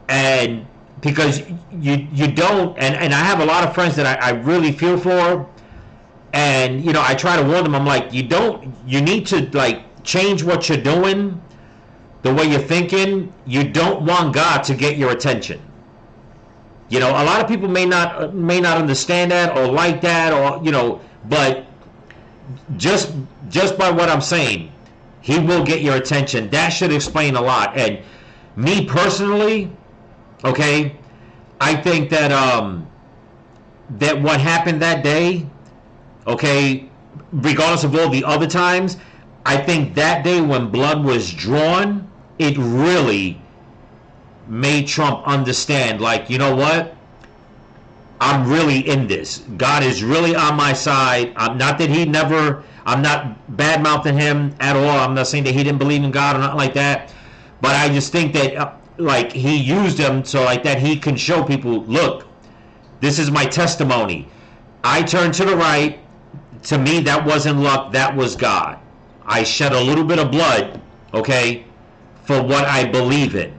And because you don't, and I have a lot of friends that I really feel for, and, you know, I try to warn them, I'm like, you need to, like, change what you're doing, the way you're thinking, you don't want God to get your attention. You know, a lot of people may not understand that or like that, or, you know, but just by what I'm saying, he will get your attention. That should explain a lot. And me personally, okay, I think that that what happened that day, okay, regardless of all the other times, I think that day when blood was drawn, it really made Trump understand, like, you know what? I'm really in this. God is really on my side. I'm not bad mouthing him at all. I'm not saying that he didn't believe in God or nothing like that. But I just think that like he used him so like that he can show people, look, this is my testimony. I turned to the right. To me, that wasn't luck. That was God. I shed a little bit of blood, okay, for what I believe in.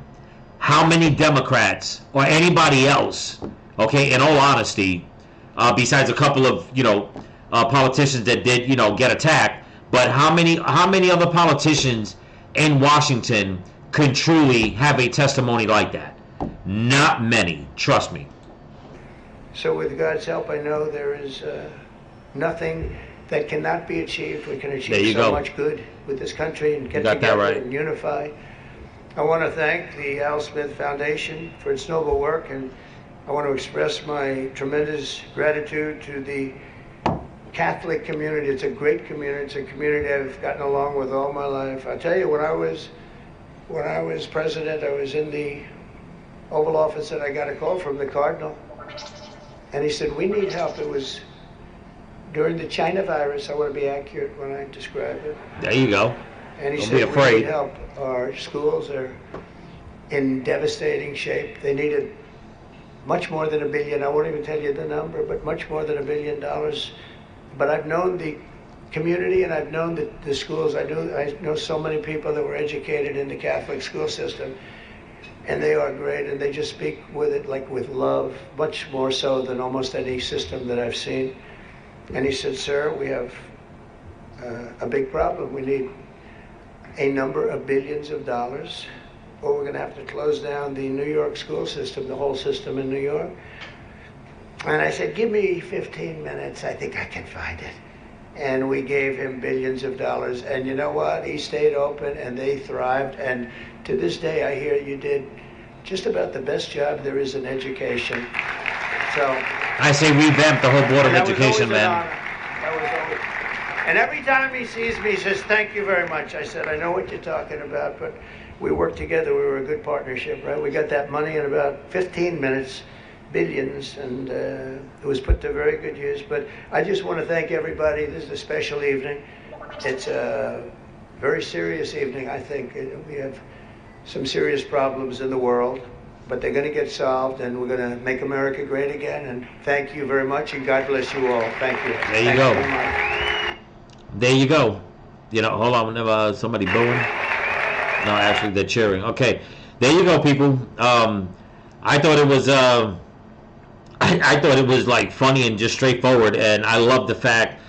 How many Democrats or anybody else, okay, in all honesty, besides a couple of, you know, politicians that did, you know, get attacked, but how many other politicians in Washington could truly have a testimony like that? Not many, trust me. So with God's help, I know there is nothing that cannot be achieved. We can achieve so much good with this country and get together and unify. I want to thank the Al Smith Foundation for its noble work, and I want to express my tremendous gratitude to the Catholic community. It's a great community. It's a community I've gotten along with all my life. I tell you, when I was president, I was in the Oval Office and I got a call from the Cardinal, and he said, we need help. It was during the China virus. I want to be accurate when I describe it. There you go. And he Don't said, be afraid. we need help. Our schools are in devastating shape. They needed much more than $1 billion. I won't even tell you the number, but much more than $1 billion. But I've known the community and I've known the schools. I know so many people that were educated in the Catholic school system, and they are great, and they just speak with it like with love, much more so than almost any system that I've seen. And he said, sir, we have a big problem. We need a number of billions of dollars, or we're going to have to close down the New York school system, the whole system in New York. And I said, give me 15 minutes. I think I can find it. And we gave him billions of dollars. And you know what? He stayed open, and they thrived. And to this day, I hear you did just about the best job there is in education. So I say revamp the whole Board of Education, man. And every time he sees me, he says, thank you very much. I said, I know what you're talking about, but we worked together. We were a good partnership, right? We got that money in about 15 minutes, billions, and it was put to very good use. But I just want to thank everybody. This is a special evening. It's a very serious evening, I think. We have some serious problems in the world, but they're going to get solved, and we're going to make America great again. And thank you very much, and God bless you all. Thank you. There you go. There you go. You know, hold on, whenever somebody booing. No, actually, they're cheering. Okay, there you go, people. I thought it was, I thought it was like funny and just straightforward, and I love the fact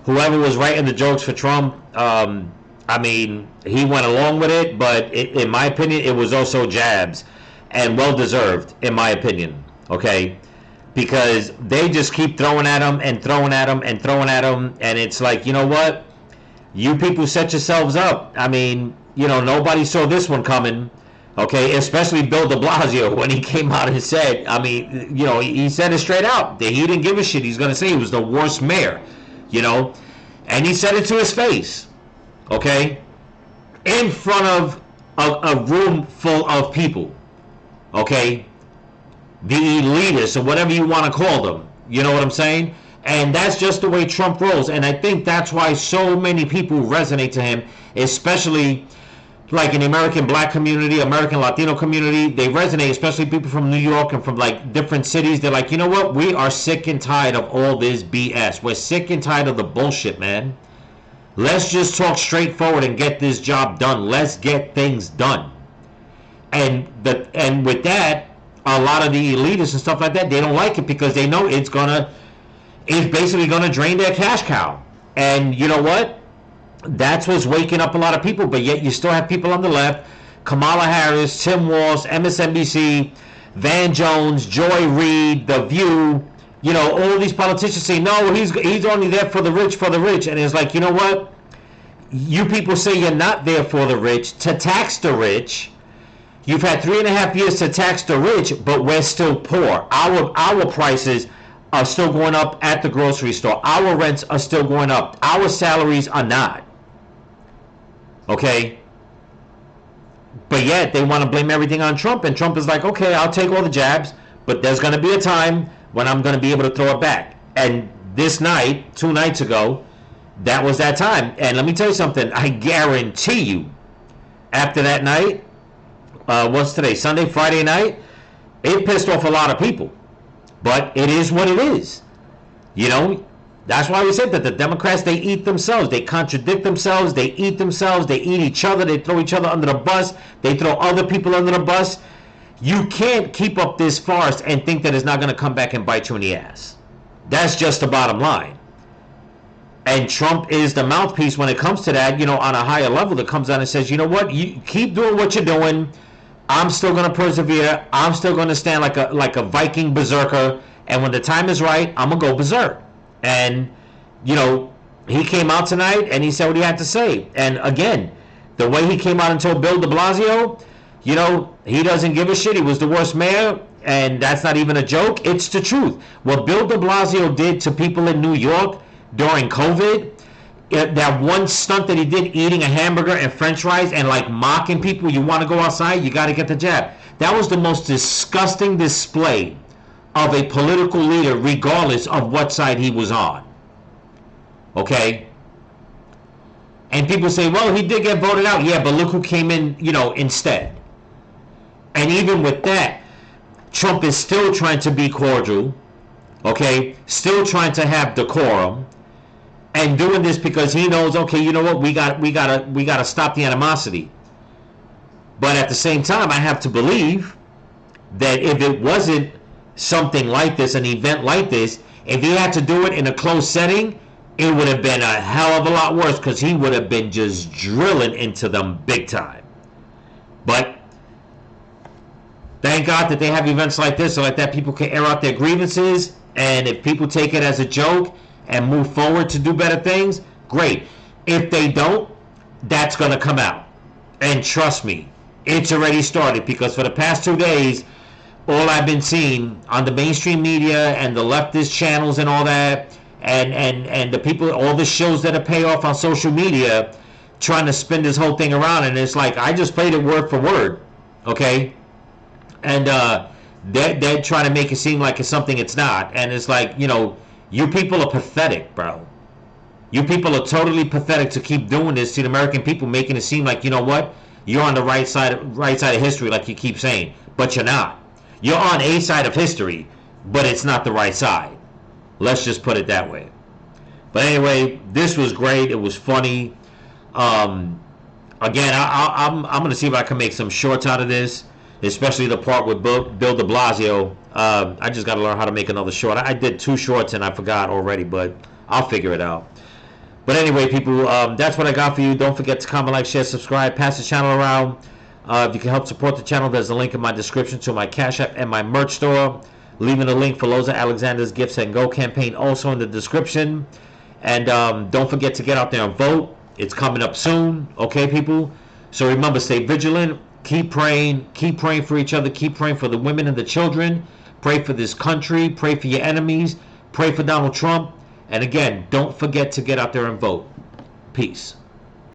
whoever was writing the jokes for Trump. I mean, he went along with it, but in my opinion, it was also jabs, and well deserved, in my opinion. Okay. Because they just keep throwing at him and throwing at him and throwing at him, and it's like, you know what? You people set yourselves up. I mean, you know, nobody saw this one coming, okay? Especially Bill de Blasio, when he came out and said, I mean, you know, he said it straight out that he didn't give a shit. He's going to say he was the worst mayor, you know? And he said it to his face, okay? In front of a room full of people, okay? The elitists, or whatever you want to call them. You know what I'm saying? And that's just the way Trump rolls. And I think that's why so many people resonate to him, especially like in the American black community, American Latino community. They resonate, especially people from New York and from like different cities. They're like, you know what? We are sick and tired of all this BS. We're sick and tired of the bullshit, man. Let's just talk straightforward and get this job done. Let's get things done. And with that, a lot of the elitists and stuff like that, they don't like it because they know it's basically gonna drain their cash cow. And you know what? That's what's waking up a lot of people. But yet you still have people on the left, Kamala Harris, Tim Walz, MSNBC, Van Jones, Joy Reid, The View, you know, all these politicians say, no, he's only there for the rich, And it's like, you know what? You people say you're not there for the rich, to tax the rich. You've had 3.5 years to tax the rich, but we're still poor. Our prices are still going up at the grocery store. Our rents are still going up. Our salaries are not. Okay? But yet they want to blame everything on Trump, and Trump is like, okay, I'll take all the jabs, but there's going to be a time when I'm going to be able to throw it back. And this night, 2 nights ago, that was that time. And let me tell you something, I guarantee you, after that night, what's today, Sunday, Friday night, it pissed off a lot of people. But it is what it is. You know, that's why we said that the Democrats, they eat themselves. They contradict themselves. They eat themselves. They eat each other. They throw each other under the bus. They throw other people under the bus. You can't keep up this farce and think that it's not going to come back and bite you in the ass. That's just the bottom line. And Trump is the mouthpiece when it comes to that, you know, on a higher level that comes out and says, you know what, you keep doing what you're doing. I'm still going to persevere. I'm still going to stand like a Viking berserker. And when the time is right, I'm going to go berserk. And, you know, he came out tonight and he said what he had to say. And again, the way he came out and told Bill de Blasio, you know, he doesn't give a shit. He was the worst mayor. And that's not even a joke. It's the truth. What Bill de Blasio did to people in New York during COVID, that one stunt that he did, eating a hamburger and french fries and like mocking people, you want to go outside, you got to get the jab. That was the most disgusting display of a political leader, regardless of what side he was on. Okay? And people say, well, he did get voted out. Yeah, but look who came in, you know, instead. And even with that, Trump is still trying to be cordial, okay? Still trying to have decorum. And doing this because he knows, okay, you know what, we gotta stop the animosity. But at the same time, I have to believe that if it wasn't something like this, an event like this, if he had to do it in a closed setting, it would have been a hell of a lot worse, because he would have been just drilling into them big time. But thank God that they have events like this, so like that people can air out their grievances, and if people take it as a joke and move forward to do better things, great. If they don't, that's going to come out. And trust me, it's already started, because for the past 2 days, all I've been seeing on the mainstream media and the leftist channels and all that, and the people, all the shows that are pay off on social media, trying to spin this whole thing around, and it's like, I just played it word for word, okay? And they're trying to make it seem like it's something it's not, and it's like, you know, you people are pathetic, bro. You people are totally pathetic to keep doing this to the American people, making it seem like, you know what, you're on the right side of history, like you keep saying, but you're not. You're on a side of history, but it's not the right side. Let's just put it that way. But anyway, this was great. It was funny. Again, I'm going to see if I can make some shorts out of this, especially the part with Bill de Blasio. I just got to learn how to make another short. I did 2 shorts and I forgot already, but I'll figure it out. But anyway, people, that's what I got for you. Don't forget to comment, like, share, subscribe, pass the channel around. If you can help support the channel, there's a link in my description to my Cash App and my merch store. Leaving a link for Loza Alexander's Gifts and Go campaign also in the description. And don't forget to get out there and vote. It's coming up soon, okay, people? So remember, stay vigilant. Keep praying for each other. Keep praying for the women and the children. Pray for this country. Pray for your enemies. Pray for Donald Trump. And again, don't forget to get out there and vote. Peace.